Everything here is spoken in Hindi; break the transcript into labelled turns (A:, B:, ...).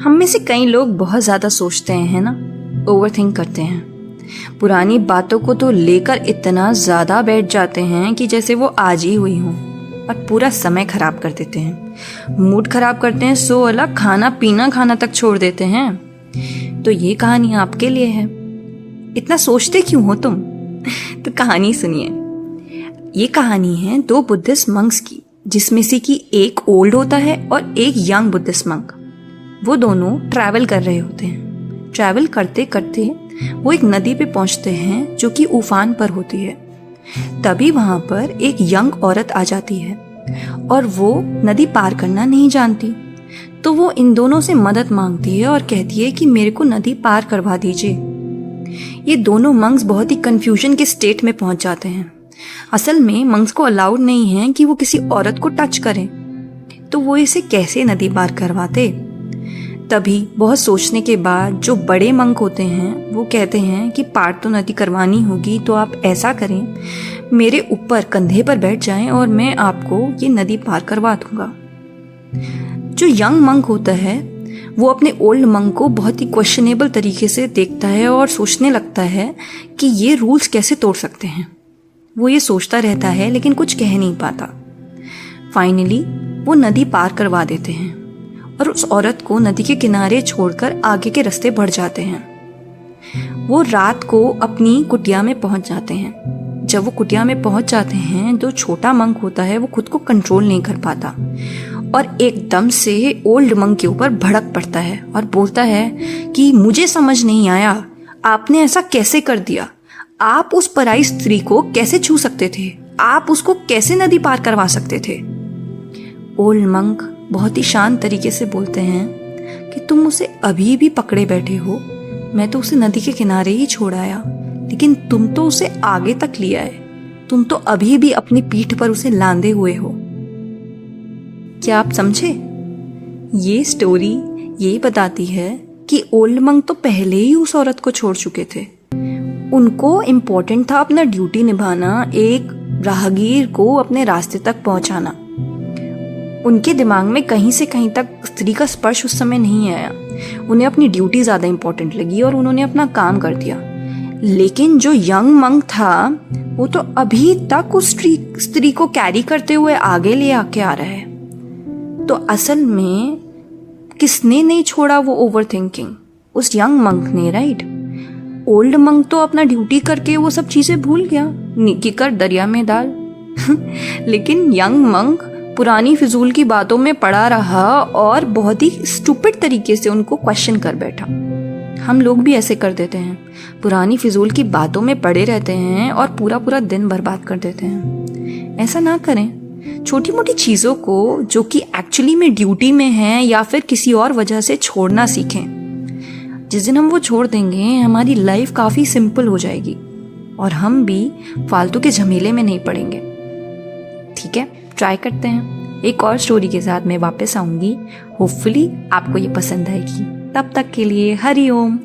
A: हम में से कई लोग बहुत ज़्यादा सोचते हैं, है ना, ओवरथिंक करते हैं। पुरानी बातों को तो लेकर इतना ज़्यादा बैठ जाते हैं कि जैसे वो आज ही हुई हों, और पूरा समय खराब कर देते हैं। मूड खराब करते हैं सो अलग, खाना पीना खाना तक छोड़ देते हैं। तो ये कहानी आपके लिए है। इतना सोचते क्यों हो तुम? तो कहानी सुनिए। ये कहानी है दो बुद्धिस्ट मंक्स की, जिसमें से कि एक ओल्ड होता है और एक यंग बुद्धिस्ट मंक। वो दोनों ट्रैवल कर रहे होते हैं। ट्रैवल करते करते वो एक नदी पे पहुंचते हैं जो कि उफान पर होती है। तभी वहां पर एक यंग औरत आ जाती है और वो नदी पार करना नहीं जानती। तो वो इन दोनों से मदद मांगती है और कहती है कि मेरे को नदी पार करवा दीजिए। ये दोनों मंक्स बहुत ही कंफ्यूजन के स्टेट में पहुंच जाते हैं। असल में मंक्स को अलाउड नहीं है कि वो किसी औरत को टच करें, तो वो इसे कैसे नदी पार करवाते। तभी बहुत सोचने के बाद जो बड़े मंक होते हैं वो कहते हैं कि पार तो नदी करवानी होगी, तो आप ऐसा करें, मेरे ऊपर कंधे पर बैठ जाएं और मैं आपको ये नदी पार करवा दूंगा। जो यंग मंक होता है वो अपने ओल्ड मंक को बहुत ही क्वेश्चनेबल तरीके से देखता है और सोचने लगता है कि ये रूल्स कैसे तोड़ सकते हैं। वो ये सोचता रहता है लेकिन कुछ कह नहीं पाता। फाइनली वो नदी पार करवा देते हैं और उस औरत को नदी के किनारे छोड़कर आगे के रास्ते बढ़ जाते हैं। वो रात को अपनी कुटिया में पहुंच जाते हैं। जब वो कुटिया में पहुंच जाते हैं तो छोटा मंक होता है वो खुद को कंट्रोल नहीं कर पाता और एकदम से ओल्ड मंक के ऊपर भड़क पड़ता है और बोलता है कि मुझे समझ नहीं आया, आपने ऐसा कैसे कर दिया? आप उस पराई स्त्री को कैसे छू सकते थे? आप उसको कैसे नदी पार करवा सकते थे? ओल्ड मंक बहुत ही शांत तरीके से बोलते हैं कि तुम उसे अभी भी पकड़े बैठे हो। मैं तो उसे नदी के किनारे ही छोड़ आया, लेकिन तुम तो उसे आगे तक लिया है। तुम तो अभी भी अपनी पीठ पर उसे लांदे हुए हो। क्या आप समझे? ये स्टोरी ये बताती है कि ओल्ड मंक तो पहले ही उस औरत को छोड़ चुके थे। उनको इम्पोर्टेंट था अपना ड्यूटी निभाना, एक राहगीर को अपने रास्ते तक पहुंचाना। उनके दिमाग में कहीं से कहीं तक स्त्री का स्पर्श उस समय नहीं आया। उन्हें अपनी ड्यूटी ज़्यादा इम्पोर्टेंट लगी और उन्होंने अपना काम कर दिया। लेकिन जो यंग मंक था वो तो अभी तक उस स्त्री को कैरी करते हुए आगे ले आके आ रहा है। तो असल में किसने नहीं छोड़ा वो ओवरथिंकिंग? उस यंग मंक ने, राइट? ओल्ड मंक तो अपना ड्यूटी करके वो सब चीजें भूल गया, निकी कर दरिया में डाल। लेकिन यंग मंक पुरानी फिजूल की बातों में पड़ा रहा और बहुत ही स्टूपिड तरीके से उनको क्वेश्चन कर बैठा। हम लोग भी ऐसे कर देते हैं, पुरानी फिजूल की बातों में पड़े रहते हैं और पूरा पूरा दिन बर्बाद कर देते हैं। ऐसा ना करें। छोटी मोटी चीज़ों को जो कि एक्चुअली में ड्यूटी में है या फिर किसी और वजह से छोड़ना सीखें। जिस दिन हम वो छोड़ देंगे हमारी लाइफ काफ़ी सिंपल हो जाएगी और हम भी फालतू के झमेले में नहीं पड़ेंगे। ठीक है, ट्राई करते हैं। एक और स्टोरी के साथ मैं वापस आऊंगी। होपफुली आपको ये पसंद आएगी। तब तक के लिए हरि ओम।